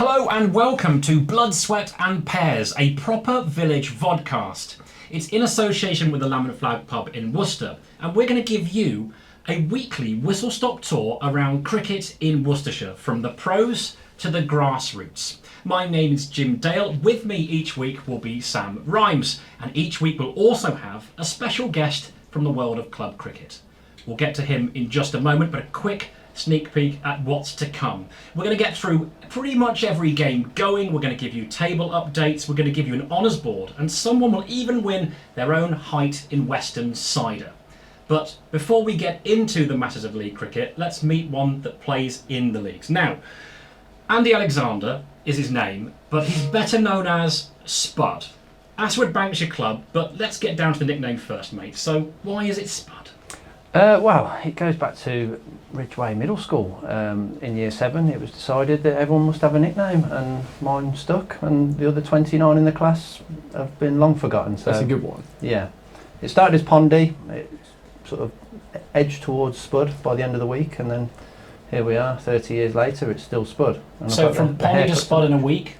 Hello and welcome to Blood, Sweat and Pears, a proper village vodcast. It's in association with the Lamb and Flag pub in Worcester, and we're going to give you a weekly whistle-stop tour around cricket in Worcestershire, from the pros to the grassroots. My name is Jim Dale. With me each week will be Sam Rhymes, and each week we'll also have a special guest from the world of club cricket. We'll get to him in just a moment, but a quick sneak peek at what's to come. We're going to get through pretty much every game going. We're going to give you table updates. We're going to give you an honours board, and someone will even win their own height in Western cider. But before we get into the matters of league cricket, let's meet one that plays in the leagues. Now, Andy Alexander is his name, but he's better known as Spud. Ashwood Bank's your club, but let's get down to the nickname first, mate. So why is it Spud? Well, it goes back to Ridgeway Middle School. In Year 7 it was decided that everyone must have a nickname, and mine stuck, and the other 29 in the class have been long forgotten. So that's a good one. Yeah. It started as Pondy, it sort of edged towards Spud by the end of the week, and then here we are, 30 years later, it's still Spud. And so from Pondy to Spud in a week,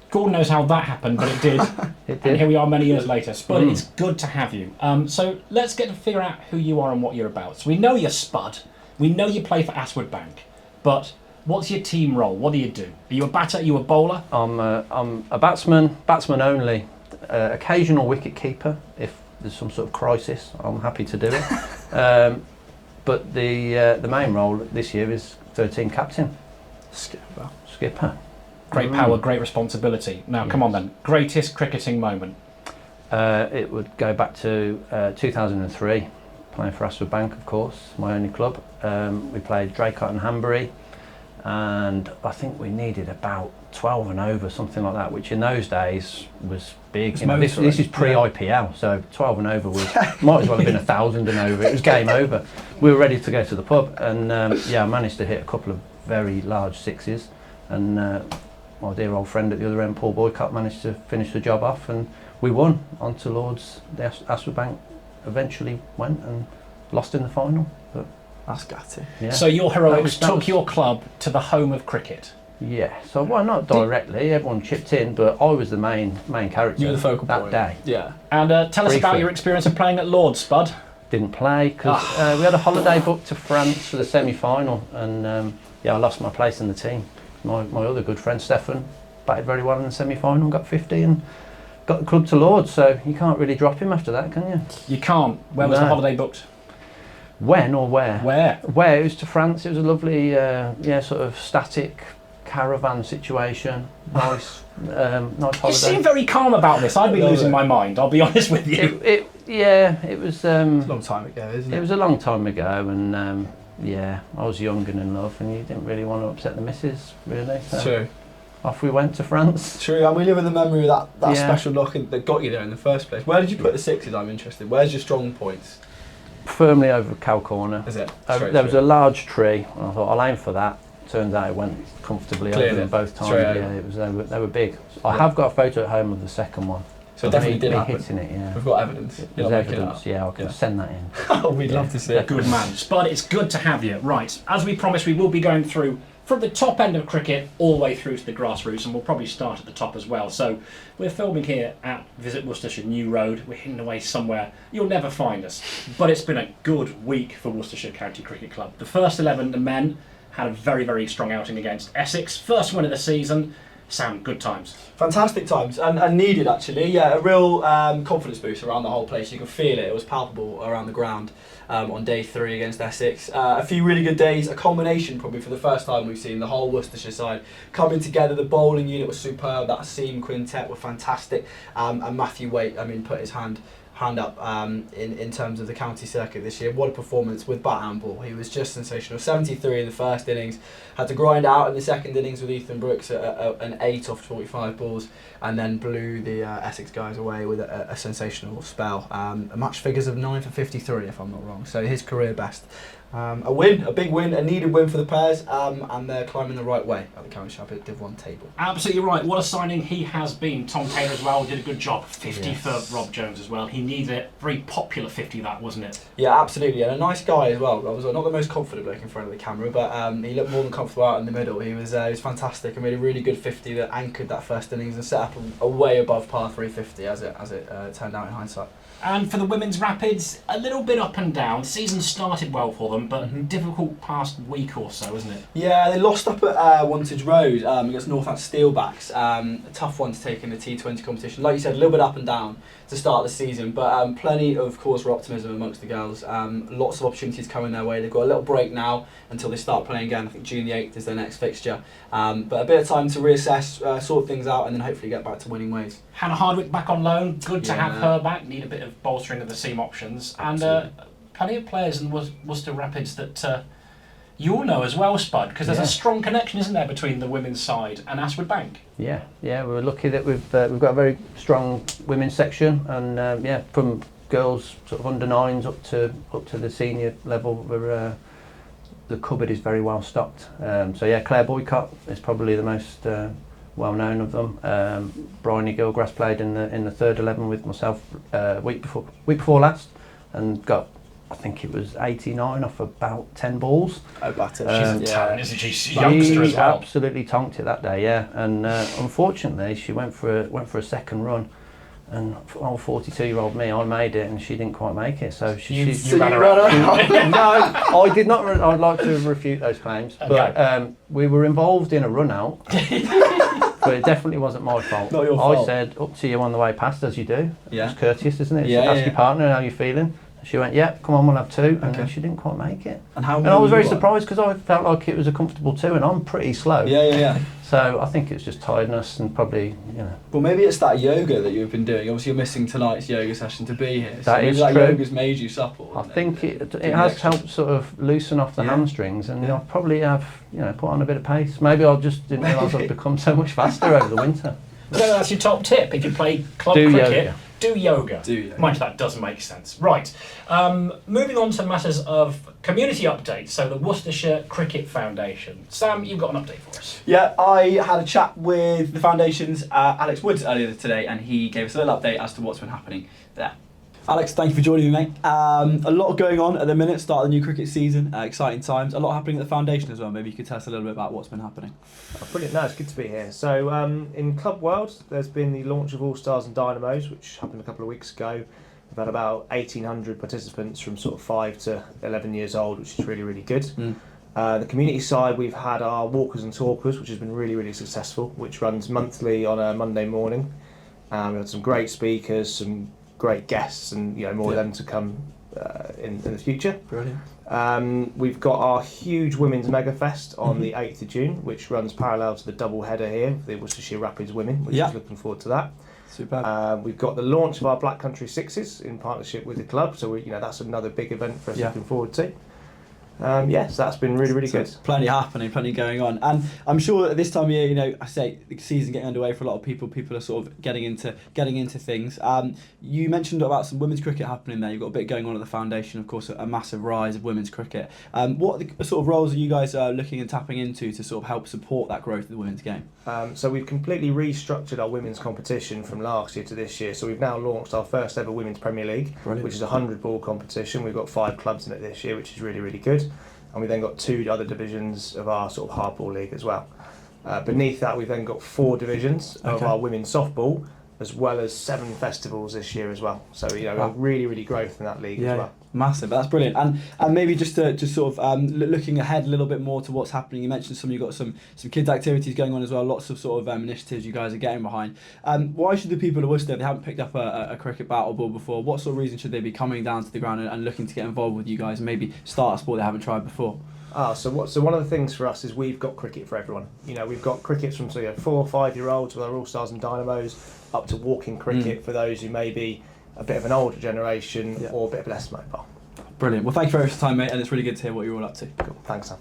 Gordon knows how that happened, but it did. It did. And here we are many years later. Spud, it's good to have you. So let's get to figure out who you are and what you're about. So we know you're Spud, we know you play for Ashwood Bank, but what's your team role? What do you do? Are you a batter? Are you a bowler? I'm a batsman only. Occasional wicket keeper if there's some sort of crisis. I'm happy to do it. But the main role this year is 13 captain. Skipper. Great power, great responsibility. Now, come on then. Greatest cricketing moment? It would go back to 2003, playing for Ashwood Bank, of course, my only club. We played Draycott and Hanbury, and I think we needed about 12 and over, something like that, which in those days was big. You know, this is pre-IPL, so 12 and over was might as well have been 1,000 and over. It was game over. We were ready to go to the pub, and I managed to hit a couple of very large sixes, and my dear old friend at the other end, Paul Boycott, managed to finish the job off, and we won. On to Lords. The Ashwood Bank eventually went and lost in the final, but that's gutty. Yeah. So your heroics took your club to the home of cricket. Yeah, so well, not directly, everyone chipped in, but I was the main character. You were the focal that point. day. Yeah. And tell us about your experience of playing at Lords, Spud. Didn't play because we had a holiday booked to France for the semi-final, and I lost my place in the team. My other good friend Stefan batted very well in the semi-final, got 50 and got the club to Lords, so you can't really drop him after that, can you? You can't. Where was the holiday booked? When or where? Where? It was to France. It was a lovely, sort of static caravan situation. Nice holiday. You seem very calm about this. I'd be losing my mind, I'll be honest with you. It was... it's a long time ago, isn't it? It was a long time ago, and I was young and in love, and you didn't really want to upset the missus, really. So True. Off we went to France. True, and we live in the memory of that special knock that got you there in the first place. Where did you put the sixes, I'm interested? Where's your strong points? Firmly over cow corner. Is it? There was a large tree, and I thought I'll aim for that. Turns out it went comfortably over them both times. They were big. I have got a photo at home of the second one. So it definitely did me happen. hitting it, yeah. We've got evidence. There's evidence, I can send that in. Oh, we'd love to see it. Good man. Spud, it's good to have you. Right, as we promised, we will be going through from the top end of cricket all the way through to the grassroots, and we'll probably start at the top as well. So we're filming here at Visit Worcestershire New Road. We're hidden away somewhere. You'll never find us. But it's been a good week for Worcestershire County Cricket Club. The first 11, the men, had a very, very strong outing against Essex. First win of the season. Sam, good times. Fantastic times, and needed actually. Yeah, a real confidence boost around the whole place. You could feel it. It was palpable around the ground on day 3 against Essex. A few really good days. A culmination, probably for the first time we've seen the whole Worcestershire side coming together. The bowling unit was superb. That seam quintet were fantastic. And Matthew Waite, put his hand up in terms of the county circuit this year. What a performance with bat and ball. He was just sensational. 73 in the first innings, had to grind out in the second innings with Ethan Brooks an 8 off 45 balls, and then blew the Essex guys away with a sensational spell. Match figures of 9 for 53 if I'm not wrong, so his career best. A big win, a needed win for the Pears, and they're climbing the right way at the County Championship Div 1 table. Absolutely right. What a signing he has been. Tom Taylor as well did a good job. 50 Yes. for Rob Jones as well. He needed it. Very popular 50 that, wasn't it? Yeah, absolutely, and a nice guy as well. I was not the most confident bloke in front of the camera, but he looked more than comfortable out in the middle. He was fantastic and made a really good 50 that anchored that first innings and set up a way above par 350 as it turned out in hindsight. And for the women's Rapids, a little bit up and down. Season started well for them, but difficult past week or so, isn't it? Yeah, they lost up at Wantage Road against Northampton Steelbacks. A tough one to take in the T20 competition. Like you said, a little bit up and down to start the season, but plenty of cause for optimism amongst the girls. Lots of opportunities coming their way. They've got a little break now until they start playing again. I think June the 8th is their next fixture. But a bit of time to reassess, sort things out, and then hopefully get back to winning ways. Hannah Hardwick back on loan. Good to have her back. Need a bit of bolstering of the seam options. Absolutely. And plenty of players in Worcester Rapids that you all know as well, Spud, because there's a strong connection, isn't there, between the women's side and Ashwood Bank? Yeah, we're lucky that we've got a very strong women's section, and from girls sort of under 9s up to the senior level, we're the cupboard is very well stocked. Claire Boycott is probably the most well known of them. Bryony Gilgrass played in the third 11 with myself week before last, and got, I think it was 89 off about 10 balls. Oh, batter. She's a talent, isn't she? She's a youngster as She well. absolutely tonked it that day, yeah. And unfortunately, she went for a second run, and old 42-year-old me, I made it, and she didn't quite make it. So she ran around. No, I did not. I'd like to refute those claims. Okay. But we were involved in a run out. But it definitely wasn't my fault. Not your fault. I said, up to you on the way past, as you do. Yeah. It's courteous, isn't it? Yeah, Ask yeah. your partner how you're feeling. She went, yeah, come on, we'll have 2. And Okay. then she didn't quite make it. And how? And I was very surprised because I felt like it was a comfortable 2, and I'm pretty slow. Yeah. So I think it's just tiredness and probably, Well, maybe it's that yoga that you've been doing. Obviously, you're missing tonight's yoga session to be here. So That maybe is that true. yoga's made you supple. I think it the has extra. helped sort of loosen off the Yeah. hamstrings, and Yeah. I probably have, put on a bit of pace. Maybe I just didn't realise I'd become so much faster over the winter. No, that's your top tip. If you play club Do cricket, yoga. do yoga. Do yoga. Mind you, that doesn't make sense. Right. Moving on to matters of community updates. So the Worcestershire Cricket Foundation. Sam, you've got an update for us. Yeah, I had a chat with the Foundation's Alex Woods earlier today, and he gave us a little update as to what's been happening there. Alex, thank you for joining me, mate. A lot going on at the minute, start of the new cricket season, exciting times. A lot happening at the Foundation as well. Maybe you could tell us a little bit about what's been happening. Oh, brilliant, no, it's good to be here. So in club world, there's been the launch of All Stars and Dynamos, which happened a couple of weeks ago. We've had about 1,800 participants from sort of 5 to 11 years old, which is really, really good. The community side, we've had our Walkers and Talkers, which has been really, really successful, which runs monthly on a Monday morning. We've had some great speakers, some great guests, and more of them to come in the future. Brilliant. We've got our huge Women's Mega Fest on the 8th of June, which runs parallel to the double header here, the Worcestershire Rapids Women, which is looking forward to that. Superb. We've got the launch of our Black Country Sixes in partnership with the club, so that's another big event for us looking forward to. So that's been really, really good. Plenty happening, plenty going on, and I'm sure at this time of year, I say the season getting underway for a lot of people. People are sort of getting into things. You mentioned about some women's cricket happening there. You've got a bit going on at the Foundation, of course, a massive rise of women's cricket. What are the sort of roles are you guys looking and tapping into to sort of help support that growth of the women's game? So we've completely restructured our women's competition from last year to this year. So we've now launched our first ever Women's Premier League, which is a 100-ball competition. We've got 5 clubs in it this year, which is really, really good. And we then got 2 other divisions of our sort of hardball league as well. Beneath that, we've then got 4 divisions of our women's softball, as well as 7 festivals this year as well. So really, really growth in that league as well. Massive, that's brilliant. And maybe just to sort of looking ahead a little bit more to what's happening. You mentioned you've got some kids activities going on as well. Lots of sort of initiatives you guys are getting behind. Why should the people of Worcester, if they haven't picked up a cricket battle ball before, what sort of reason should they be coming down to the ground and looking to get involved with you guys and maybe start a sport they haven't tried before? So one of the things for us is we've got cricket for everyone. We've got crickets from 4 or 5 year olds with our All Stars and Dynamos up to walking cricket for those who may be a bit of an older generation or a bit less mobile. Brilliant. Well, thank you very much for your time, mate, and it's really good to hear what you're all up to. Cool. Thanks, Sam.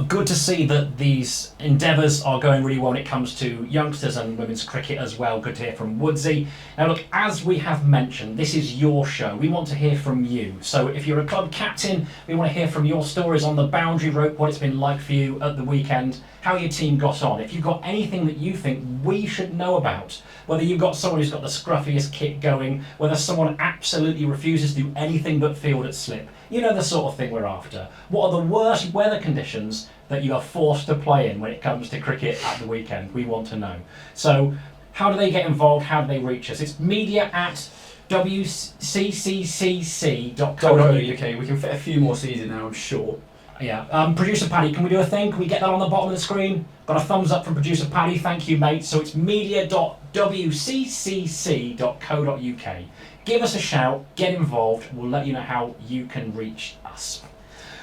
Good to see that these endeavours are going really well when it comes to youngsters and women's cricket as well. Good to hear from Woodsy. Now look, as we have mentioned, this is your show. We want to hear from you. So if you're a club captain, we want to hear from your stories on the boundary rope, what it's been like for you at the weekend, how your team got on. If you've got anything that you think we should know about, whether you've got someone who's got the scruffiest kit going, whether someone absolutely refuses to do anything but field at slip, you know the sort of thing we're after. What are the worst weather conditions that you are forced to play in when it comes to cricket at the weekend? We want to know. So how do they get involved? How do they reach us? It's media@wccc.co.uk. We can fit a few more C's in there, I'm sure. Yeah. Producer Paddy, can we do a thing? Can we get that on the bottom of the screen? Got a thumbs up from producer Paddy. Thank you, mate. So it's media.wccc.co.uk. Give us a shout. Get involved. We'll let you know how you can reach us.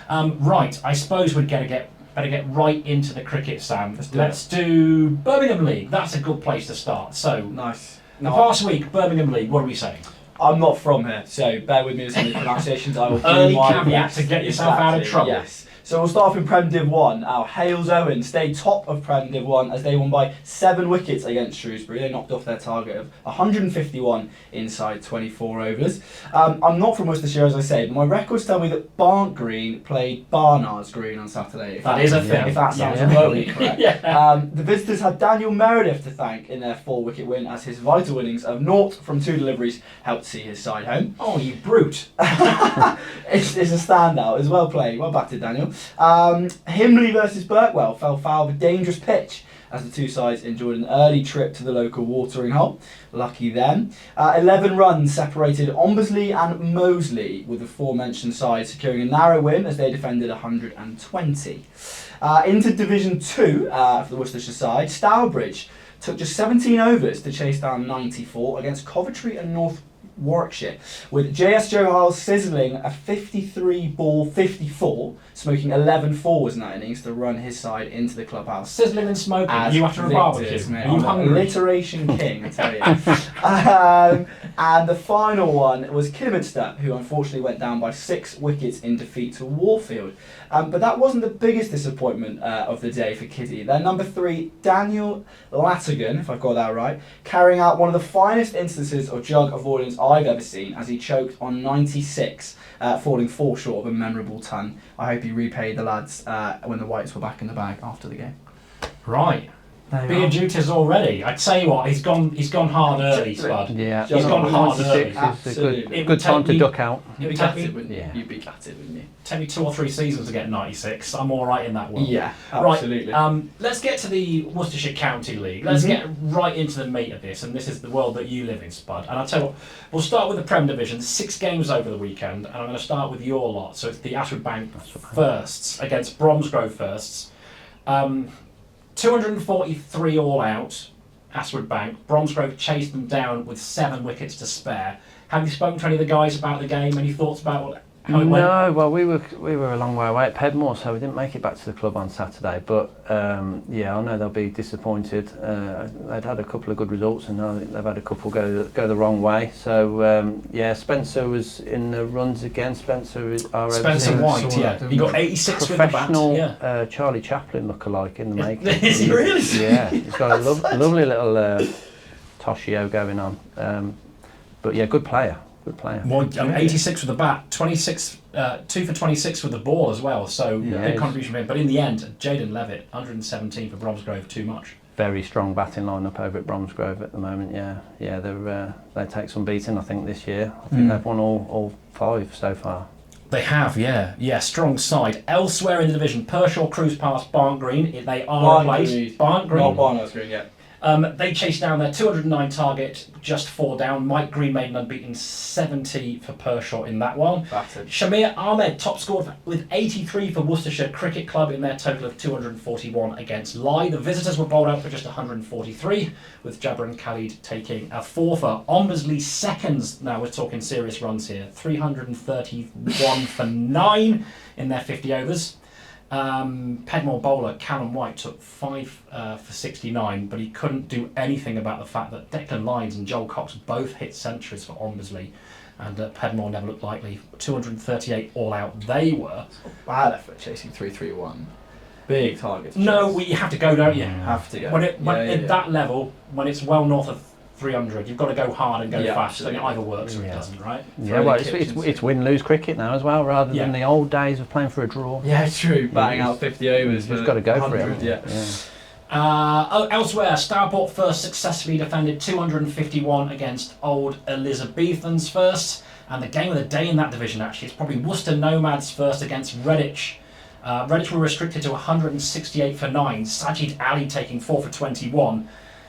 Right. I suppose we'd better get right into the cricket, Sam. Let's do Birmingham League. That's a good place to start. So Nice. the past week, Birmingham League. What are we saying? I'm not from here, so bear with me with some of the pronunciations. I will do Early my caveat best. to get yourself out of trouble. Yes. So we'll start off in Prem Div 1. Our Hales Owen stayed top of Prem Div 1 as they won by 7 wickets against Shrewsbury. They knocked off their target of 151 inside 24 overs. I'm not from Worcestershire, as I say, but my records tell me that Barnt Green played Barnard's Green on Saturday. That is a thing. If that sounds Yeah. remotely correct. Yeah. The visitors had Daniel Meredith to thank in their 4-wicket win, as his vital innings of 0 from 2 deliveries helped see his side home. Oh, you brute. It's a standout. It was well played. Well batted, Daniel. Himley versus Birkwell fell foul of a dangerous pitch as the two sides enjoyed an early trip to the local watering hole. Lucky them. 11 runs separated Ombersley and Moseley, with the aforementioned side securing a narrow win as they defended 120. Into Division 2 for the Worcestershire side, Stourbridge took just 17 overs to chase down 94 against Coventry and North Warwickshire, with JS Joe Hiles sizzling a 53-ball 54, smoking 11 fours in that innings to run his side into the clubhouse. Sizzling and smoking. As You after a barbecue? mate. Are you I'm hungry? alliteration king, I tell you. And the final one was Kidderminster, who unfortunately went down by 6 wickets in defeat to Warfield. But that wasn't the biggest disappointment of the day for Kitty. Their number 3, Daniel Latigan, if I've got that right, carrying out one of the finest instances of jug avoidance I've ever seen, as he choked on 96, falling 4 short of a memorable ton. I hope he repaid the lads when the Whites were back in the bag after the game. Right. There you Beer are. duties already. I tell you what, he's gone hard early, Spud. Yeah, He's gone hard early. 96 is a Absolutely. good time to me- duck out. It You'd would be take gutted, me, wouldn't you? Yeah. You'd be gutted, wouldn't you? take me 2 or 3 seasons to get 96. I'm all right in that world. Yeah, Right. absolutely. Let's get to the Worcestershire County League. Let's Mhm. get right into the meat of this, and this is the world that you live in, Spud. And I'll tell you what, we'll start with the Prem Division. 6 games over the weekend, and I'm going to start with your lot. So it's the Ashwood Bank Firsts against Bromsgrove Firsts. 243 all out. Ashwood Bank. Bromsgrove chased them down with 7 wickets to spare. Have you spoken to any of the guys about the game? Any thoughts about how it went? No, well, we were a long way away at Pedmore, so we didn't make it back to the club on Saturday. But yeah, I know they'll be disappointed. They'd had a couple of good results, and I think they've had a couple go the wrong way. So yeah, Spencer was in the runs again. Spencer is our Spencer White, yeah. He got 86 with the bat. professional Yeah. Charlie Chaplin lookalike in the making. Is he really? Yeah, he's got a lovely little toshio going on. But yeah, good player. Good player. Well, 86 with the bat, 26, 2 for 26 with the ball as well. So Yeah, big he's- contribution from him. But in the end, Jaden Levitt, 117 for Bromsgrove, too much. Very strong batting lineup over at Bromsgrove at the moment. Yeah, they take some beating. I think this year. I think they've won all 5 so far. They have, yeah, strong side. Elsewhere in the division, Pershaw cruise past Barnt Green. They are Barnt replaced. Green. Barnt Green. Not Barnard's Green yet. They chased down their 209 target, just 4 down. Mike Green made an unbeaten 70 for Pershaw in that one. Battered. Shamir Ahmed top scored with 83 for Worcestershire Cricket Club in their total of 241 against Lye. The visitors were bowled out for just 143, with Jabran Khalid taking a 4 for. Ombersley seconds, now we're talking serious runs here, 331 for 9 in their 50 overs. Pedmore bowler Callum White took 5 for 69, but he couldn't do anything about the fact that Declan Lyons and Joel Cox both hit centuries for Ombersley, and Pedmore never looked likely. 238 all out they were. Bad effort chasing 3-3-1. big target. No, you have to go, don't you? Have to go. At that level, when it's well north of 300, you've got to go hard and go fast. So it absolutely. either works or it doesn't, right? Yeah, well, it's win-lose cricket now as well, rather than the old days of playing for a draw. Yeah, true. Batting out 50 overs. You've just got to go for it. Yeah. Elsewhere, Stourport first successfully defended 251 against Old Elizabethans first. And the game of the day in that division, actually, is probably Worcester Nomads first against Redditch. Redditch were restricted to 168 for 9, Sajid Ali taking 4 for 21.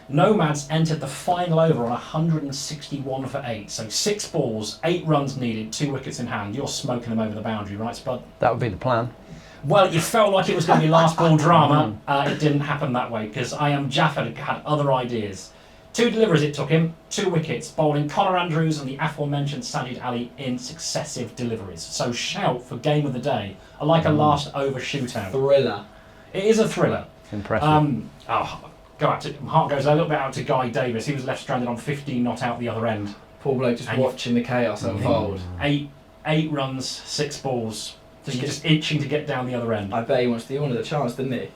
Nomads entered the final over on 161 for 8. So 6 balls, 8 runs needed, 2 wickets in hand. You're smoking them over the boundary, right, Spud? That would be the plan. Well, it felt like it was going to be last ball drama. It didn't happen that way because Jaffa had other ideas. 2 deliveries it took him, 2 wickets, bowling Connor Andrews and the aforementioned Sajid Ali in successive deliveries. So shout for game of the day. I like a last over shootout. Thriller. It is a thriller. Impressive. My heart goes a little bit out to Guy Davis. He was left stranded on 15 not out the other end. Poor bloke just watching the chaos unfold. 8 runs, 6 balls. Just itching to get down the other end. I bet he wanted a chance, didn't he?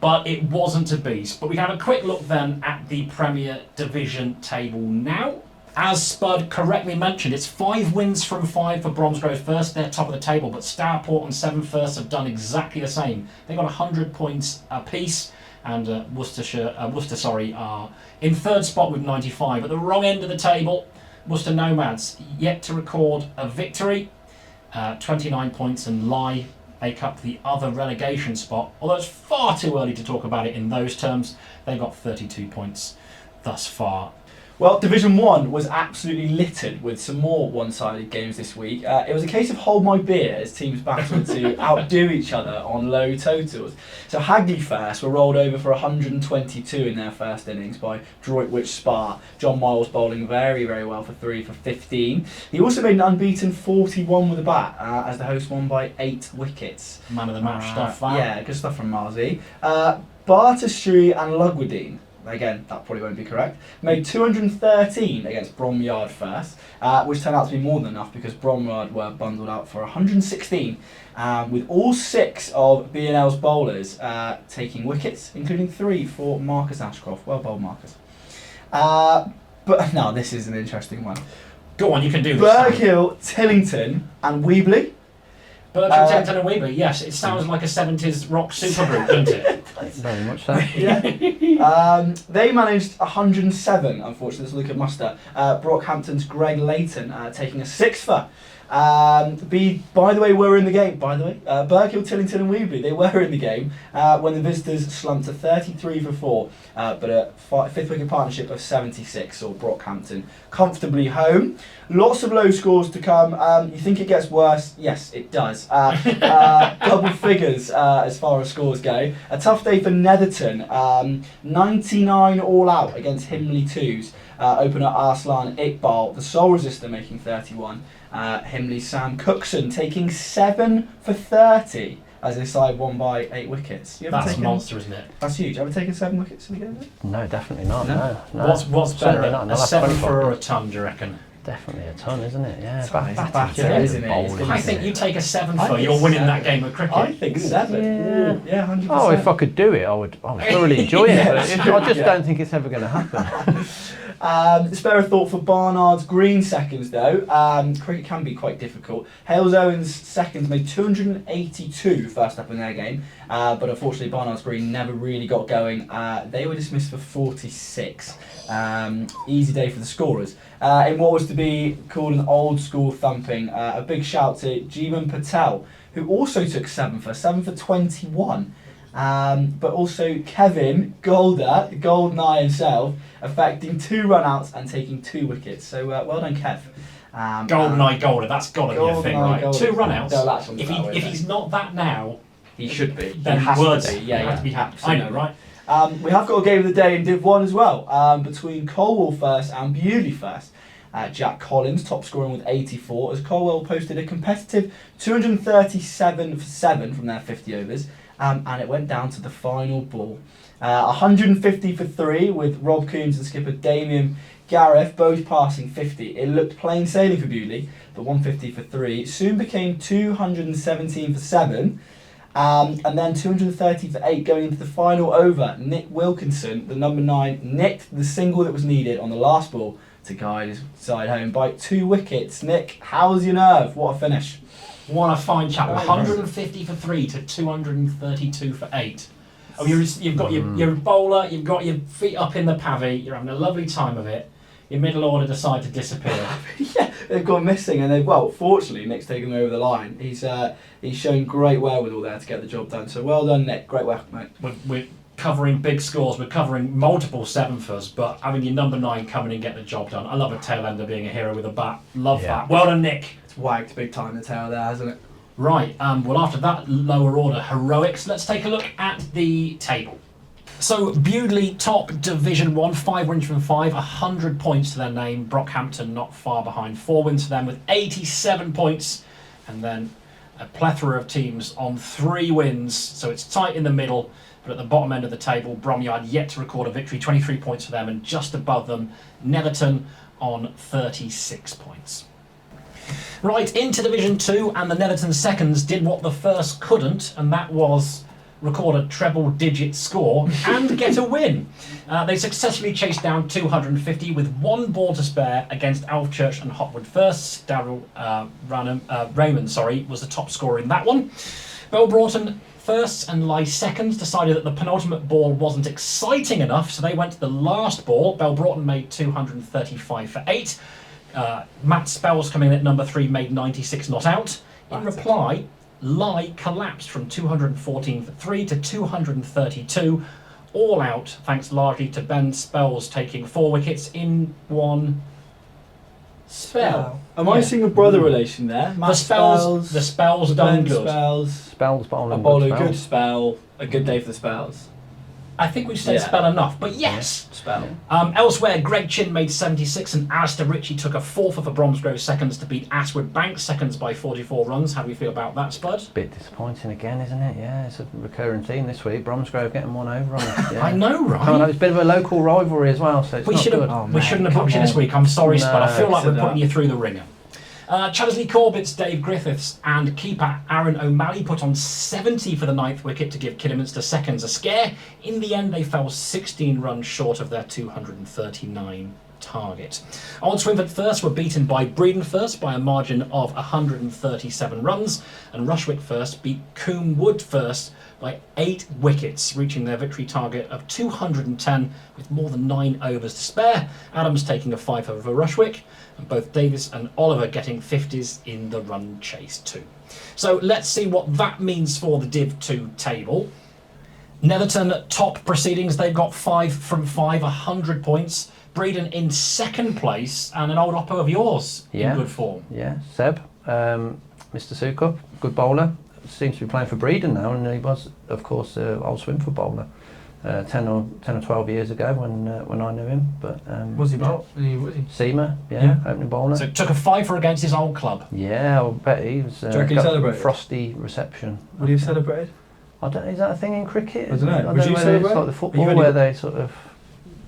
But it wasn't to be. But we have a quick look then at the Premier Division table now. As Spud correctly mentioned, it's 5 wins from 5 for Bromsgrove first. They're top of the table, but Stourport and 7 First have done exactly the same. They got 100 points apiece, and Worcester are in 3rd spot with 95. At the wrong end of the table, Worcester Nomads yet to record a victory. 29 points and make up the other relegation spot. Although it's far too early to talk about it in those terms, they've got 32 points thus far. Well, Division 1 was absolutely littered with some more one-sided games this week. It was a case of hold my beer as teams battled to outdo each other on low totals. So Hagley First were rolled over for 122 in their first innings by Droitwich Spa. John Miles bowling very, very well for 3 for 15. He also made an unbeaten 41 with a bat as the host won by 8 wickets. Man of the match stuff, that. Yeah, good stuff from Marzi. Barterstreet and Lugwardine, again, that probably won't be correct, made 213 against Bromyard First, which turned out to be more than enough because Bromyard were bundled out for 116, with all 6 of B&L's bowlers taking wickets, including 3 for Marcus Ashcroft. Well bowled, Marcus. But now this is an interesting one. Go on, you can do this. Burghill, Tillington and Weebly. Bertram, Tenton and Weaver, yes, it sounds like a 70s rock supergroup, doesn't it? Very much so. Yeah. They managed 107, unfortunately, this will look at muster. Brockhampton's Greg Layton taking a 6-fer. By the way, were in the game. Burghill, Tillington and Weebly, they were in the game when the visitors slumped to 33 for 4, but a 5th wicket partnership of 76 saw Brockhampton comfortably home. Lots of low scores to come. You think it gets worse? Yes, it does. Double figures as far as scores go. A tough day for Netherton. 99 all out against Himley 2s. Opener Arslan Iqbal, the sole resistor, making 31. Himley's Sam Cookson taking 7 for 30 as their side won by 8 wickets. That's a monster, isn't it? That's huge. Ever taken 7 wickets in the game? No, definitely not. No. What's better, Certainly not. a 7-fer or a ton, do you reckon? Definitely a ton, isn't it? Yeah, Isn't it? I think you take a 7-fer, you're winning that game of cricket. I think 7. Yeah, 100%. Oh, if I could do it, I would thoroughly enjoy it. But I just don't think it's ever going to happen. Spare a thought for Barnard's Green seconds though. Cricket can be quite difficult. Hales Owens seconds made 282 first up in their game, but unfortunately Barnard's Green never really got going. They were dismissed for 46. Easy day for the scorers. In what was to be called an old school thumping, a big shout to Jeevan Patel, who also took 7 for 21. But also Kevin Goldeneye himself, affecting 2 run-outs and taking 2 wickets. So well done, Kev. Goldeneye, that's got to be a thing, right? Goldeneye. 2 run-outs. No, if he's not that now, he should be. Then he has words to be. Yeah, have to be absolutely. I know, right? We have got a game of the day in Div 1 as well, between Colwell First and Bewley First. Jack Collins top scoring with 84 as Colwell posted a competitive 237 for 7 from their 50 overs. And it went down to the final ball. 150 for 3 with Rob Coombs and skipper Damien Gareth both passing 50. It looked plain sailing for Bewley, but 150 for 3 soon became 217 for 7. And then 230 for 8 going into the final over. Nick Wilkinson, the number 9, nicked the single that was needed on the last ball to guide his side home by 2 wickets. Nick, how's your nerve? What a finish. What a fine chap. 150 for 3 to 232 for 8. Oh, you've got your bowler, you've got your feet up in the pavy, you're having a lovely time of it. Your middle order decide to disappear. Yeah, they've gone missing, and fortunately, Nick's taken them over the line. He's shown great wherewithal there to get the job done. So well done, Nick. Great work, mate. We're covering big scores. We're covering multiple 7-fers, but having your number 9 come in and get the job done. I love a tail ender being a hero with a bat. Love that. Well done, Nick. It's wagged big time the tail there, hasn't it? Right. Well, after that lower order heroics, let's take a look at the table. So Bewdley top Division 1, 5 wins from 5, 100 points to their name. Brockhampton not far behind, 4 wins to them with 87 points. And then a plethora of teams on 3 wins, so it's tight in the middle. But at the bottom end of the table, Bromyard yet to record a victory, 23 points for them, and just above them, Netherton on 36 points. Right, into Division 2, and the Netherton seconds did what the first couldn't, and that was record a treble-digit score and get a win. They successfully chased down 250 with 1 ball to spare against Alvechurch and Hotwood first. Darryl Raymond was the top scorer in that one. Belbroughton firsts and Lie seconds decided that the penultimate ball wasn't exciting enough, so they went to the last ball. Belbroughton made 235 for 8. Matt Spells coming in at number 3 made 96 not out. In reply, Lie collapsed from 214 for 3 to 232, all out thanks largely to Ben Spells taking 4 wickets in one spell. Am I seeing a brother relation there? The Spells done good. Spells bowling. A good spell. A good day for the Spells. I think we've said spell enough, but yes. Spell. Elsewhere, Greg Chin made 76 and Alistair Ritchie took a 4-fer for Bromsgrove seconds to beat Aswood Bank seconds by 44 runs. How do you feel about that, Spud? Bit disappointing again, isn't it? Yeah, it's a recurring theme this week. Bromsgrove getting one over on us. Yeah. I know, right? It's a bit of a local rivalry as well, so it's we shouldn't have booked you this week. I'm sorry, Spud. I feel like we're putting you through the ringer. Chaddesley Corbett's Dave Griffiths and keeper Aaron O'Malley put on 70 for the 9th wicket to give Kidderminster seconds a scare. In the end, they fell 16 runs short of their 239 target. Old Swinford First were beaten by Breedon First by a margin of 137 runs, and Rushwick First beat Coombe Wood First by 8 wickets, reaching their victory target of 210 with more than 9 overs to spare. Adams taking a 5-fer for Rushwick, and both Davis and Oliver getting 50s in the run chase too. So let's see what that means for the Div 2 table. Netherton top proceedings, they've got 5 from 5, 100 points. Breedon in 2nd place, and an old oppo of yours in good form. Yeah, Seb, Mr. Sukup, good bowler. Seems to be playing for Breedon now, and he was, of course, old Swinford bowler 10 or 12 years ago when I knew him. But was he bowler? Was he? Seamer, opening bowler. So took a 5-fer against his old club. Yeah, I bet he was. Do you reckon he celebrated? Frosty reception. Would he have celebrated? I don't. Is that a thing in cricket? I don't know. Would you celebrate? It's like the football where they sort of.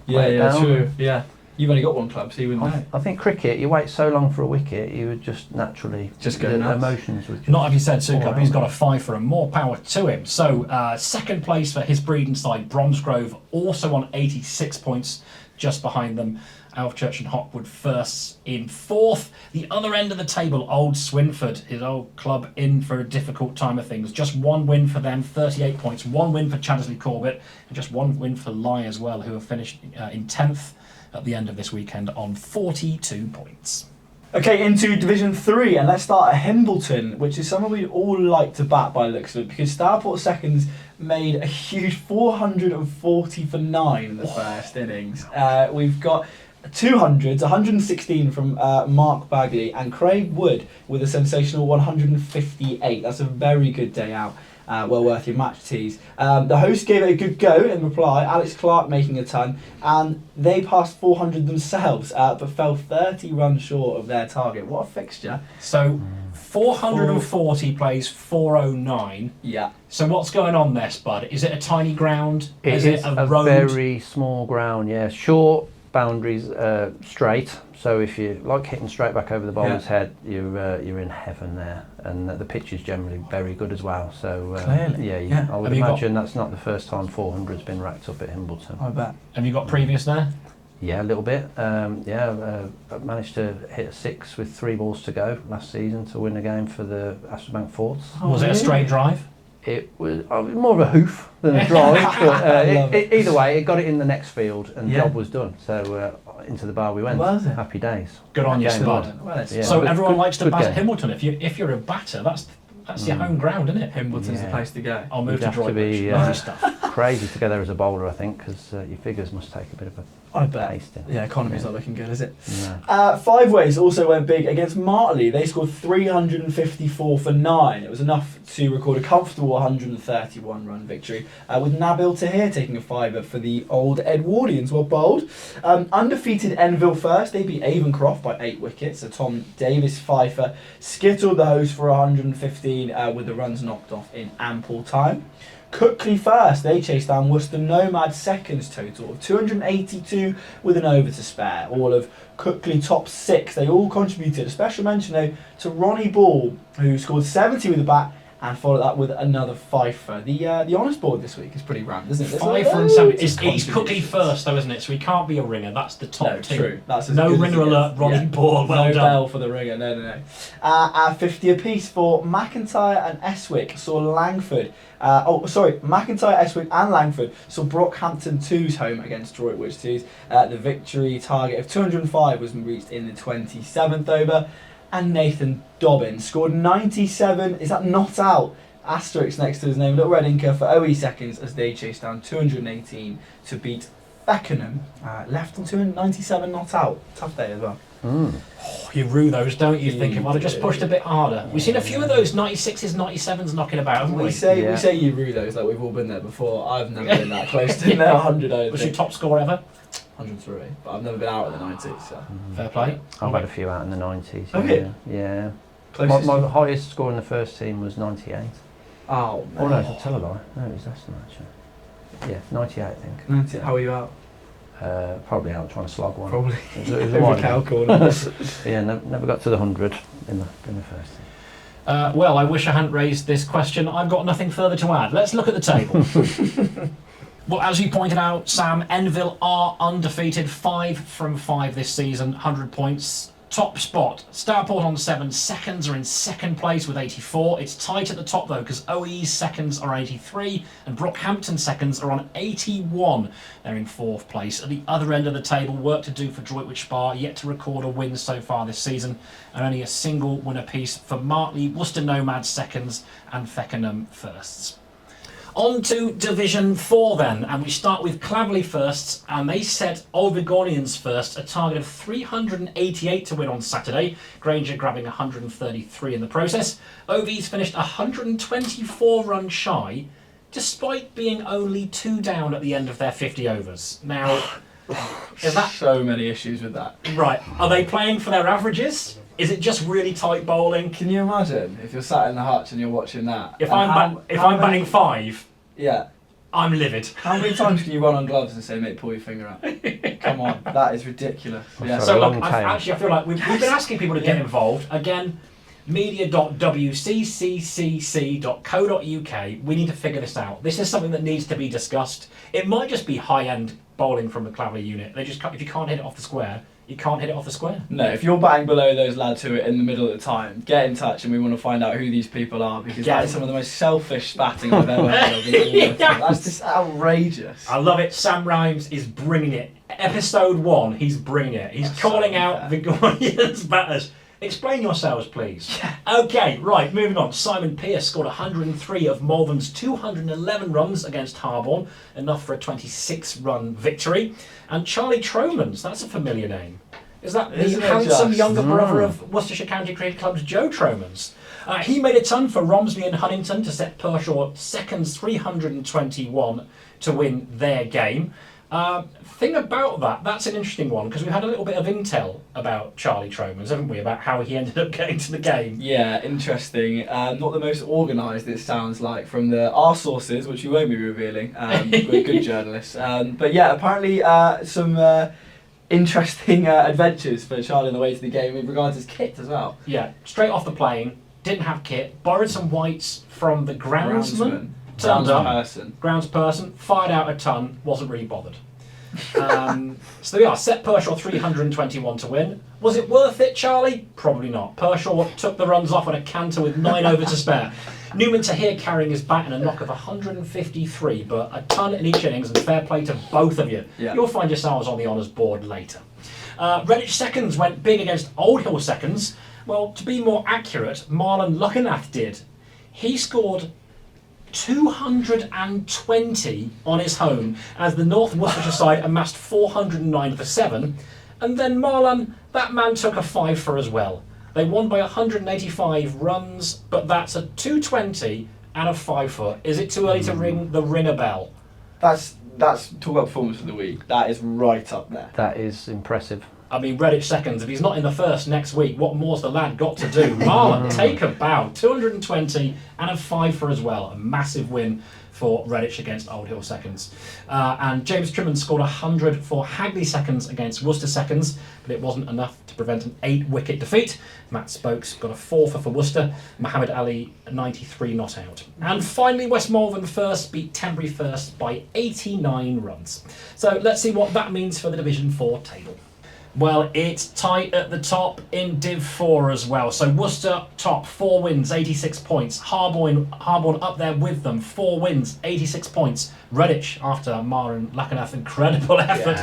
Yeah, true. Yeah. You've only got one club, so you wouldn't know. I think cricket, you wait so long for a wicket, you would just naturally... Just go the nuts. Emotions would just... Not if you said Sukup, he's got a 5-fer and more power to him. So, 2nd place for his Breedon side, Bromsgrove, also on 86 points, just behind them. Alvechurch and Hotwood first in 4th. The other end of the table, Old Swinford, his old club, in for a difficult time of things. Just 1 win for them, 38 points. 1 win for Chaddesley Corbett, and just 1 win for Lie as well, who have finished in 10th at the end of this weekend on 42 points. Okay, into Division 3, and let's start at Himbleton, which is somewhere we'd all like to bat by the looks of it, because Stourport seconds made a huge 440 for 9 in the first innings. We've got 200s, 116 from Mark Bagley, and Craig Wood with a sensational 158. That's a very good day out. Well worth your match tees. The host gave it a good go in reply, Alex Clark making a ton, and they passed 400 themselves, but fell 30 runs short of their target. What a fixture. So 440 plays 409. Yeah. So what's going on there, Spud? Is it a tiny ground? Is it a road? very small ground, yeah. Short, boundaries straight. So if you like hitting straight back over the bowler's head, you're in heaven there. And the pitch is generally very good as well. So Clearly. I would imagine that's not the first time 400's been racked up at Himbleton. I bet. Have you got previous there? Yeah, a little bit. I managed to hit a 6 with 3 balls to go last season to win a game for the Astor Bank Forts. Was it a straight drive? It was more of a hoof than a drive, but either way, it got it in the next field and the job was done. So into the bar we went. Was it? Happy days. Good on you, Game Spud. Well, So everyone likes to good bat at game. Himbleton. If you're a batter, that's your home ground, isn't it? Himbleton's the place to go. I'll move You'd to have to Droitwich. be, Lovely stuff. Crazy together as a bowler, I think, because your figures must take a bit of a I bet. pasting. Yeah, economy's not looking good, is it? No. Five Ways also went big against Martley. They scored 354 for 9. It was enough to record a comfortable 131-run victory, with Nabil Tahir taking a fiver for the old Edwardians. Well bowled. Undefeated Enville first. They beat Avencroft by 8 wickets. So Tom Davis fifer skittled the host for 115 with the runs knocked off in ample time. Cookley first, they chased down Worcester Nomad seconds total of 282 with an over to spare. All of Cookley top 6, they all contributed. A special mention though to Ronnie Ball, who scored 70 with the bat and followed that with another fifer. The honours board this week is pretty rammed, isn't it? Fifer and 7. It's Cookley first though, isn't it? So he can't be a ringer. That's the top No, two. true. That's as No good as ringer it alert, gets. Ronnie Ball. Well no done. bell for the ringer, no. 50 apiece for McIntyre and Eswick saw Langford. McIntyre, Eswick and Langford saw Brockhampton 2's home against Droitwich 2's. The victory target of 205 was reached in the 27th over. And Nathan Dobbins scored 97. Is that not out? Asterisk next to his name, little red inker for OE seconds as they chased down 218 to beat Beckenham. Left on 297 not out. Tough day as well. You rue those, don't you? You Thinking, well, I just pushed a bit harder. We've seen a few of those 96s, 97s knocking about, haven't we? We say you rue those, like we've all been there before. I've never been that close to 100. I Was your top score ever? 103, but I've never been out in the 90s. So. Fair play. I've had a few out in the 90s. Have you? Yeah. Closest My highest score in the first team was 98. Oh, man. Oh no, I'll tell a lie. No, it was less than that actually. Yeah, 98 I think. 90. How are you out? Probably out trying to slog one. Probably. It was a Over while cow ago. corner. Yeah, never got to the 100 in the first team. Well, I wish I hadn't raised this question. I've got nothing further to add. Let's look at the table. Well, as you pointed out, Sam, Enville are undefeated, 5 from 5 this season, 100 points. Top spot, Stourport on 7, seconds are in second place with 84. It's tight at the top though, because OE's seconds are 83 and Brockhampton seconds are on 81. They're in 4th place. At the other end of the table, work to do for Droitwich Spa, yet to record a win so far this season, and only a single win apiece for Martley, Worcester Nomads seconds and Feckenham firsts. On to Division 4 then, and we start with Claverley firsts, and they set Oldbigonians first, a target of 388 to win on Saturday, Granger grabbing 133 in the process. OV's finished 124 runs shy, despite being only 2 down at the end of their 50 overs. Now, is that... So many issues with that. Right, are they playing for their averages? Is it just really tight bowling? Can you imagine if you're sat in the hutch and you're watching that? If And I'm batting 5, yeah. I'm livid. How many times can you run on gloves and say, mate, pull your finger out? Come on, that is ridiculous. Yeah. Sorry. So a look, long I tail. actually I feel like we've been asking people to get involved. Again, media.wccc.co.uk. We need to figure this out. This is something that needs to be discussed. It might just be high-end bowling from the Claverley unit. They just can't, if you can't hit it off the square, you can't hit it off the square. No, if you're batting below those lads who are in the middle at the time, get in touch and we want to find out who these people are, because that is some of the most selfish batting I've ever heard of. Yes. That's just outrageous. I love it. Sam Rhymes is bringing it. Episode 1, he's bringing it. He's That's calling so out the unfair. Guardians batters. Explain yourselves, please. Okay, right, moving on. Simon Pearce scored 103 of Malvern's 211 runs against Harborne, enough for a 26-run victory. And Charlie Tromans, that's a familiar name. Is that the Isn't it handsome just? younger brother of Worcestershire County Cricket Club's Joe Tromans? He made a ton for Romsby and Huntington to set Pershaw seconds 321 to win their game. Thing about that's an interesting one, because we've had a little bit of intel about Charlie Tromans, haven't we, about how he ended up getting to the game. Yeah, interesting. Not the most organised, it sounds like, from our sources, which we won't be revealing. We're good journalists. But yeah, apparently some interesting adventures for Charlie on the way to the game in regards to his kit as well. Yeah, straight off the plane, didn't have kit, borrowed some whites from the groundsman, turned up, groundsperson, fired out a ton, wasn't really bothered. So there we are, set Pershaw 321 to win. Was it worth it, Charlie? Probably not. Pershaw took the runs off on a canter with 9 over to spare. Newman Tahir carrying his bat in a knock of 153, but a ton in each innings, and fair play to both of you. Yeah. You'll find yourselves on the honours board later. Redditch seconds went big against Old Hill seconds. Well, to be more accurate, Marlon Luckenough did. He scored 220 on his home as the North Worcestershire side amassed 409 for 7, and then Marlon, that man took a 5 for as well. They won by 185 runs, but that's a 220 and a 5 for. Is it too early to ring a bell? That's talk about performance of the week. That is right up there. That is impressive. I mean, Redditch seconds, if he's not in the first next week, what more's the lad got to do? Marlon, take a bow. 220 and a 5 for as well. A massive win for Redditch against Old Hill seconds. And James Trimman scored 100 for Hagley seconds against Worcester seconds, but it wasn't enough to prevent an 8-wicket defeat. Matt Spokes got a 4 for Worcester. Mohammed Ali, 93 not out. And finally, West Malvern first beat Tenbury first by 89 runs. So let's see what that means for the Division 4 table. Well, it's tight at the top in Div 4 as well. So Worcester top, 4 wins, 86 points. Harborne up there with them, 4 wins, 86 points. Redditch, after Marlon Luckenough, incredible effort.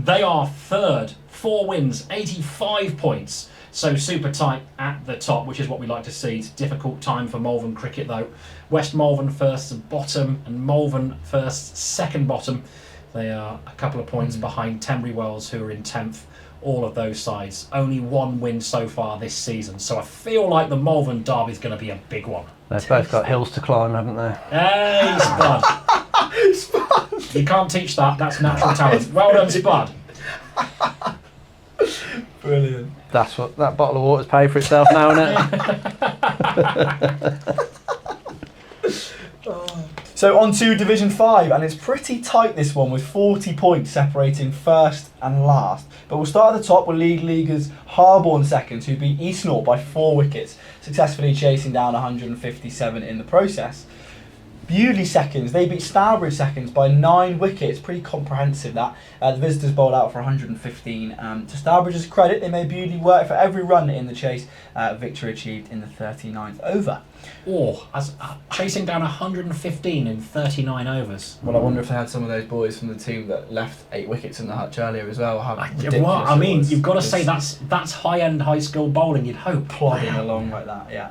They are third, 4 wins, 85 points. So super tight at the top, which is what we like to see. It's a difficult time for Malvern cricket though. West Malvern first bottom and Malvern first second bottom. They are a couple of points behind Tenbury Wells, who are in 10th. All of those sides. Only 1 win so far this season. So I feel like the Malvern derby is going to be a big one. They've both got hills to climb, haven't they? Hey, Spud. Spud. You can't teach that. That's natural talent. Well done, Spud. Brilliant. That's what that bottle of water's paid for itself now, isn't it? So on to Division 5, and it's pretty tight this one with 40 points separating first and last. But we'll start at the top with Leaguers Harborne seconds, who beat Eastnort by 4 wickets, successfully chasing down 157 in the process. Bewdley seconds, they beat Stourbridge seconds by 9 wickets, pretty comprehensive that. The visitors bowled out for 115. To Stourbridge's credit, they made Bewdley work for every run in the chase. Victory achieved in the 39th over. Chasing down 115 in 39 overs. Well, I wonder if they had some of those boys from the team that left 8 wickets in the hutch earlier as well. You've got to say that's high-end, high-skill bowling, you'd hope. Plodding along like that, yeah.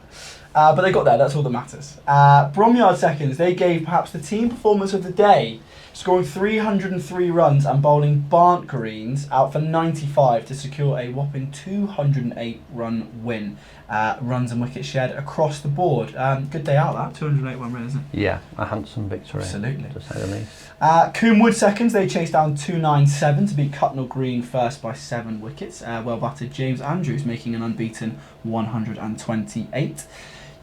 But they got there, that's all that matters. Bromyard seconds, they gave perhaps the team performance of the day, scoring 303 runs and bowling Barnt Greens out for 95 to secure a whopping 208 run win. Runs and wickets shared across the board. Good day out that, 208 run win, isn't it? Yeah, a handsome victory. Absolutely. To say the least. Coombe Wood seconds, they chased down 297 to beat Cutnell Green first by 7 wickets. Well batted James Andrews making an unbeaten 128.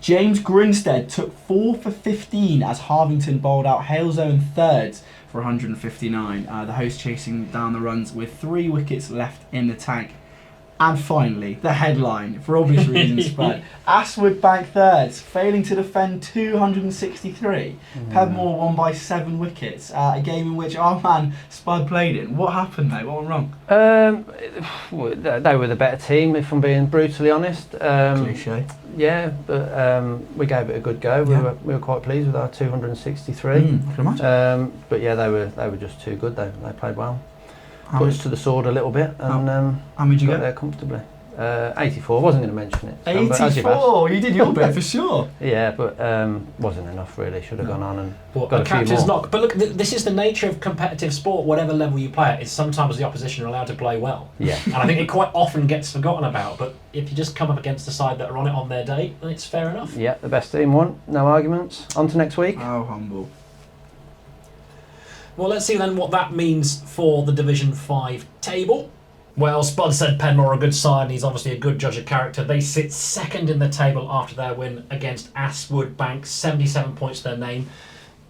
James Grinstead took 4 for 15 as Harvington bowled out Halezone thirds for 159. The host chasing down the runs with 3 wickets left in the tank. And finally, the headline, for obvious reasons, Spud. Aswood Bank thirds, failing to defend 263. Pebmore won by 7 wickets. A game in which our man Spud played in. What happened, mate? What went wrong? They were the better team, if I'm being brutally honest. Cliche. Yeah, but we gave it a good go. Yeah. We were quite pleased with our 263. I can imagine. But yeah, they were just too good. They played well. Put us to the sword a little bit, and how many did you got get there comfortably. 84. Wasn't going to mention it. 84. You did your bit for sure. Yeah, but wasn't enough really. Should have gone on and got a a few captain's more. knock. But look, this is the nature of competitive sport. Whatever level you play at, is sometimes the opposition are allowed to play well. Yeah. And I think it quite often gets forgotten about. But if you just come up against the side that are on it on their day, then it's fair enough. Yeah, the best team won. No arguments. On to next week. How humble. Well, let's see then what that means for the Division 5 table. Well, Spud said Penmore are a good side, and he's obviously a good judge of character. They sit second in the table after their win against Aswood Bank, 77 points to their name.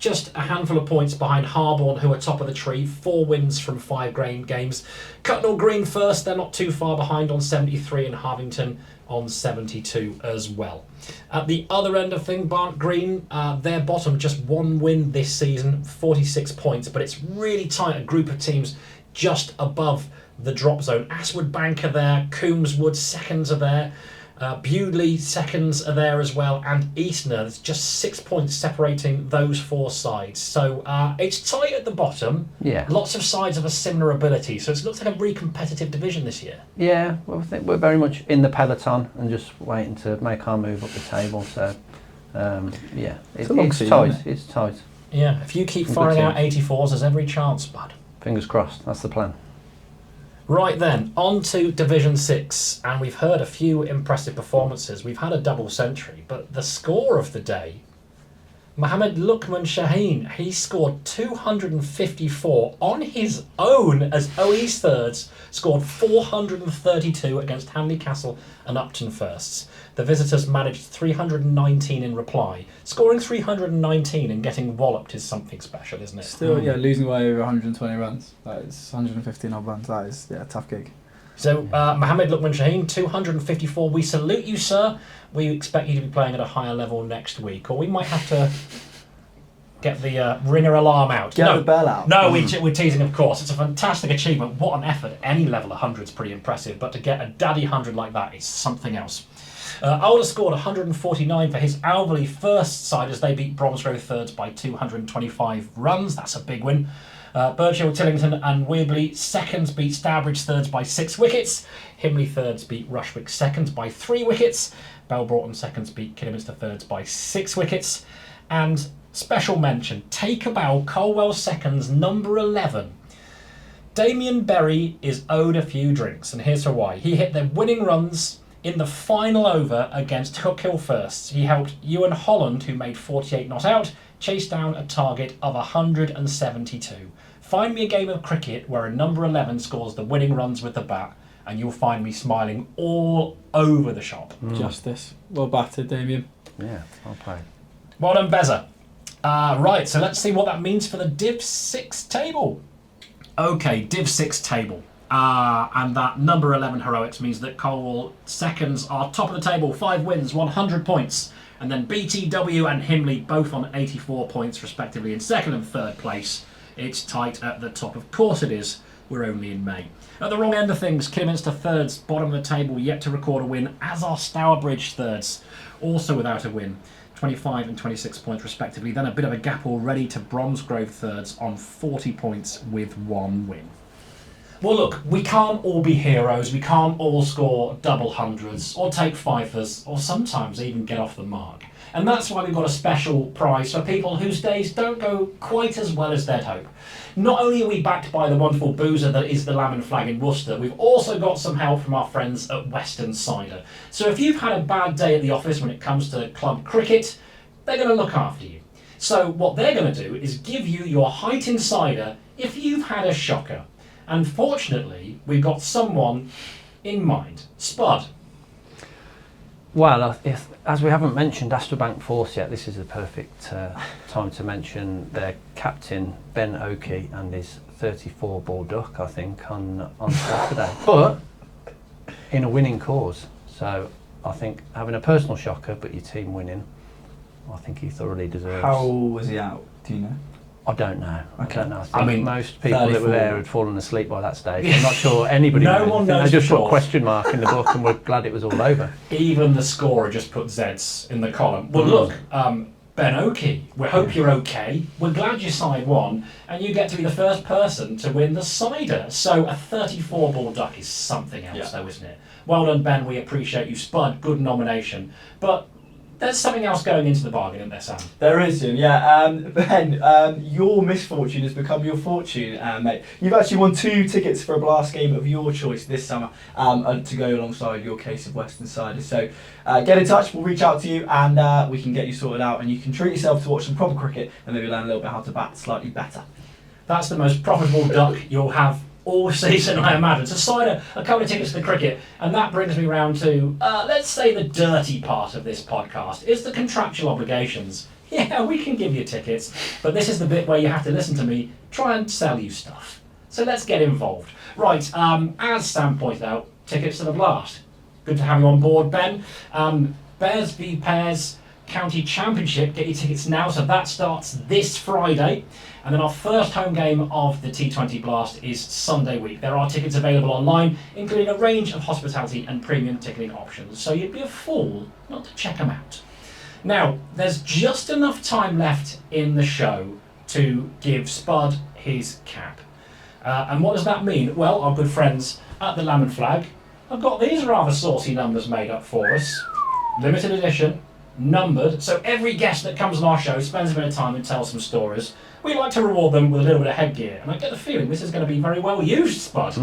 just a handful of points behind Harborne, who are top of the tree, 4 wins from 5 games. Cutnell Green first, they're not too far behind on 73, and Harvington on 72 as well. At the other end of thing, Barnt Green, they're bottom, just 1 win this season, 46 points, but it's really tight, a group of teams just above the drop zone. Aswood Bank are there, Coombswood seconds are there, Bewdley seconds are there as well, and Eastner. There's just 6 points separating those 4 sides. So it's tight at the bottom. Yeah. Lots of sides of a similar ability. So it looks like a really competitive division this year. Yeah, well, I think we're very much in the peloton and just waiting to make our move up the table. So, yeah, it's tight. It's tight. Yeah, if you keep firing out 84s, there's every chance, Spud. Fingers crossed. That's the plan. Right then, on to Division 6, and we've heard a few impressive performances. We've had a double century, but the score of the day, Mohammed Lukman Shaheen, he scored 254 on his own as OE's thirds, scored 432 against Hanley Castle and Upton firsts. The visitors managed 319 in reply. Scoring 319 and getting walloped is something special, isn't it? Still, losing away over 120 runs. That is 115 odd runs. That is, a tough gig. So, Mohammed Lukman Shaheen, 254. We salute you, sir. We expect you to be playing at a higher level next week, or we might have to get the ringer alarm out. Get the bell out. No, we're teasing, of course. It's a fantastic achievement. What an effort. Any level 100 is pretty impressive, but to get a daddy 100 like that is something else. Alder scored 149 for his Alverley first side as they beat Bromsgrove thirds by 225 runs. That's a big win. Birchill, Tillington and Weebley seconds beat Stourbridge thirds by 6 wickets. Himley thirds beat Rushwick seconds by 3 wickets. Belbroughton seconds beat Kidderminster thirds by 6 wickets. And special mention, Takeabow Colwell seconds, number 11. Damien Berry is owed a few drinks, and here's for why. He hit their winning runs in the final over against Hook Hill firsts. He helped Ewan Holland, who made 48 not out, chase down a target of 172. Find me a game of cricket where a number 11 scores the winning runs with the bat, and you'll find me smiling all over the shop. Justice. Well battered, Damien. Yeah, I'll play. Well done, Beza. Right, so let's see what that means for the Div 6 table. Okay, Div 6 table. And that number 11 heroics means that Colwell seconds are top of the table, 5 wins, 100 points. And then BTW and Himley both on 84 points respectively in second and third place. It's tight at the top, of course it is. We're only in May. At the wrong end of things, Kidderminster thirds, bottom of the table, yet to record a win, as are Stourbridge thirds, also without a win. 25 and 26 points respectively. Then a bit of a gap already to Bromsgrove thirds on 40 points with 1 win. Well, look, we can't all be heroes. We can't all score double hundreds or take fifers or sometimes even get off the mark. And that's why we've got a special prize for people whose days don't go quite as well as they'd hope. Not only are we backed by the wonderful boozer that is the Lamb and Flag in Worcester, we've also got some help from our friends at Western Cider. So if you've had a bad day at the office when it comes to club cricket, they're going to look after you. So what they're going to do is give you your heightened cider if you've had a shocker. And fortunately, we've got someone in mind. Spud. Well, as we haven't mentioned Astrobank Force yet, this is the perfect time to mention their captain, Ben Oakey, and his 34-ball duck, I think, on Saturday. But in a winning cause. So I think having a personal shocker, but your team winning, I think he thoroughly deserves. How was he out? Do you know? I don't know. Okay. I don't know. I think most people that were there had fallen asleep by that stage. I'm not sure anybody. No one knows. They just for put sure. a question mark in the book, and we're glad it was all over. Even the scorer just put Zs in the column. Well, look, Ben Oakey, we hope you're okay. We're glad your side won, and you get to be the first person to win the cider. So a 34-ball duck is something else, though, isn't it? Well done, Ben. We appreciate you. Spud, good nomination. But there's something else going into the bargain, isn't there, Sam? There is, Jim, yeah. Ben, your misfortune has become your fortune, mate. You've actually won 2 tickets for a blast game of your choice this summer to go alongside your case of Western Cider. So get in touch, we'll reach out to you and we can get you sorted out and you can treat yourself to watch some proper cricket and maybe learn a little bit how to bat slightly better. That's the most profitable duck you'll have all season, I imagine. So cider, a couple of tickets to the cricket, and that brings me round to, let's say, the dirty part of this podcast, is the contractual obligations. Yeah, we can give you tickets, but this is the bit where you have to listen to me try and sell you stuff. So let's get involved. Right, as Sam pointed out, tickets to the Blast. Good to have you on board, Ben. Bears v Pears County Championship, get your tickets now, so that starts this Friday. And then our first home game of the T20 Blast is Sunday week. There are tickets available online, including a range of hospitality and premium ticketing options, so you'd be a fool not to check them out. Now, there's just enough time left in the show to give Spud his cap. And what does that mean? Well, our good friends at the Lamb and Flag have got these rather saucy numbers made up for us. Limited edition, numbered, so every guest that comes on our show spends a bit of time and tells some stories. We like to reward them with a little bit of headgear, and I get the feeling this is going to be very well used, Spud.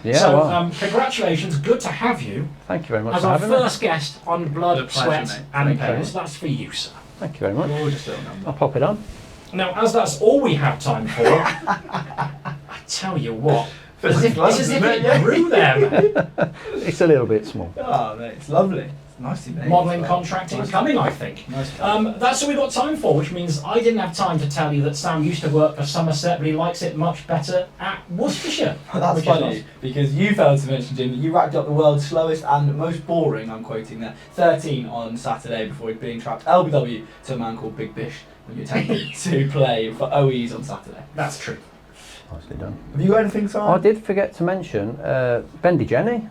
Yeah, so, well, congratulations, good to have you thank you very much as for our having me. first guest on Blood, A pleasure, Sweat mate. and Thank you. Pears. That's for you, sir. Thank you very much. Gorgeous little number. I'll pop it on. Now, as that's all we have time for, I tell you what, it's as if it grew there, man. It's a little bit small. Oh, mate, it's lovely. It's nicely made. Modelling, as well. contracting, Nice. coming, I think. Nice. That's all we've got time for, which means I didn't have time to tell you that Sam used to work for Somerset, but he likes it much better at Worcestershire. That's which is funny, nice. because you failed to mention, Jim, that you racked up the world's slowest and most boring, I'm quoting there, 13 on Saturday before being trapped LBW to a man called Big Bish when you attempted to play for OEs on Saturday. That's true. Nicely done. Have you got anything, Simon? I did forget to mention Bendy Jenny,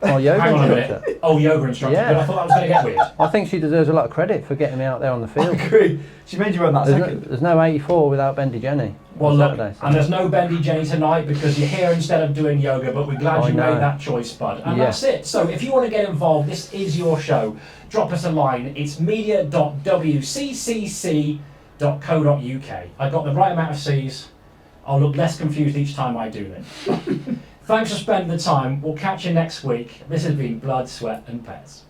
our yoga Hang on a instructor. minute. Oh, yoga instructor, Yeah. but I thought that was going to get weird. I think she deserves a lot of credit for getting me out there on the I field. agree. She made you run that There's no, second. there's no 84 without Bendy Jenny Well, on look, Saturday. so- and there's no Bendy Jenny tonight because you're here instead of doing yoga, but we're glad I you know. made that choice, Spud. And Yeah. that's it. So if you want to get involved, this is your show. Drop us a line. It's media.wccc.co.uk. I got the right amount of C's. I'll look less confused each time I do this. Thanks for spending the time. We'll catch you next week. This has been Blood, Sweat and Pets.